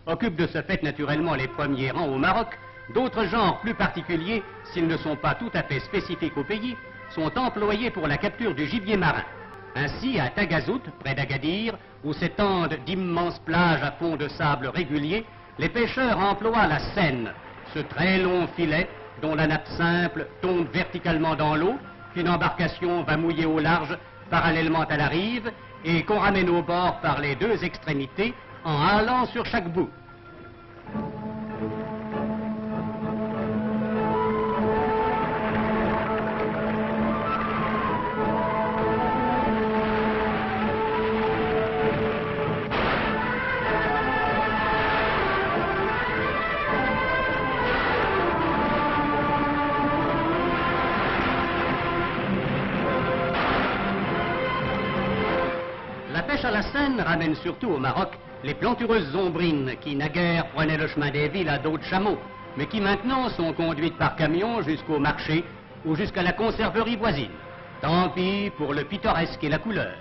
occupent de ce fait naturellement les premiers rangs au Maroc, d'autres genres plus particuliers, s'ils ne sont pas tout à fait spécifiques au pays, sont employés pour la capture du gibier marin. Ainsi, à Tagazout, près d'Agadir, où s'étendent d'immenses plages à fond de sable régulier, les pêcheurs emploient la senne, ce très long filet dont la nappe simple tombe verticalement dans l'eau, qu'une embarcation va mouiller au large parallèlement à la rive et qu'on ramène au bord par les deux extrémités en halant sur chaque bout. La pêche à la senne ramène surtout au Maroc les plantureuses zombrines qui naguère prenaient le chemin des villes à dos de chameau, mais qui maintenant sont conduites par camion jusqu'au marché ou jusqu'à la conserverie voisine. Tant pis pour le pittoresque et la couleur.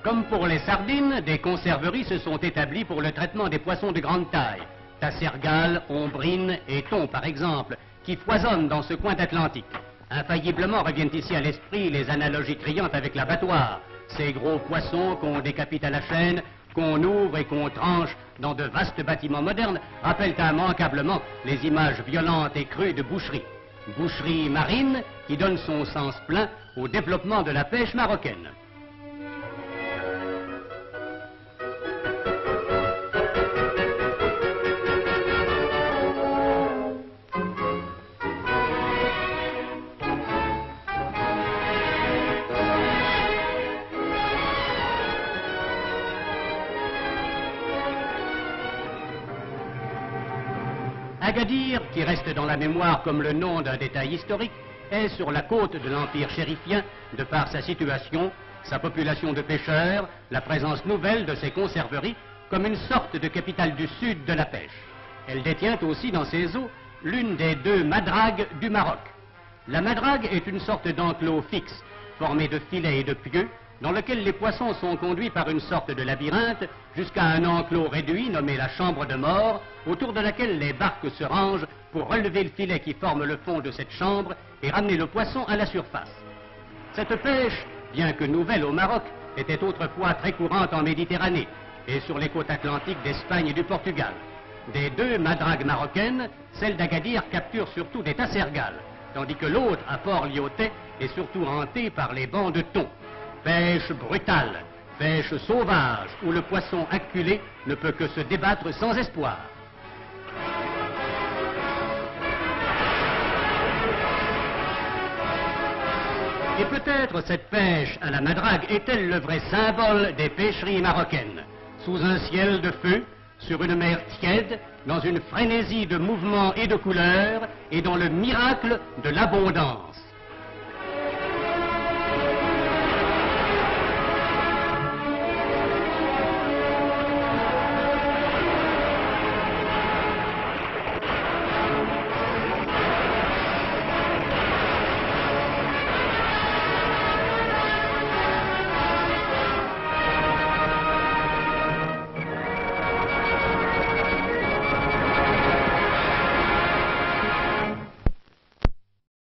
Comme pour les sardines, des conserveries se sont établies pour le traitement des poissons de grande taille. Tassergales, ombrines et thons, par exemple, qui foisonnent dans ce coin d'Atlantique. Infailliblement reviennent ici à l'esprit les analogies criantes avec l'abattoir. Ces gros poissons qu'on décapite à la chaîne, qu'on ouvre et qu'on tranche dans de vastes bâtiments modernes, rappellent immanquablement les images violentes et crues de boucherie. Boucherie marine qui donne son sens plein au développement de la pêche marocaine. Agadir, qui reste dans la mémoire comme le nom d'un détail historique, est sur la côte de l'Empire chérifien de par sa situation, sa population de pêcheurs, la présence nouvelle de ses conserveries, comme une sorte de capitale du sud de la pêche. Elle détient aussi dans ses eaux l'une des deux madragues du Maroc. La madrague est une sorte d'enclos fixe, formé de filets et de pieux, dans lequel les poissons sont conduits par une sorte de labyrinthe jusqu'à un enclos réduit nommé la chambre de mort, autour de laquelle les barques se rangent pour relever le filet qui forme le fond de cette chambre et ramener le poisson à la surface. Cette pêche, bien que nouvelle au Maroc, était autrefois très courante en Méditerranée et sur les côtes atlantiques d'Espagne et du Portugal. Des deux madragues marocaines, celle d'Agadir capture surtout des tassergales, tandis que l'autre, à Port-Lyautey, est surtout hantée par les bancs de thon. Pêche brutale, pêche sauvage, où le poisson acculé ne peut que se débattre sans espoir. Et peut-être cette pêche à la madrague est-elle le vrai symbole des pêcheries marocaines, sous un ciel de feu, sur une mer tiède, dans une frénésie de mouvements et de couleurs, et dans le miracle de l'abondance.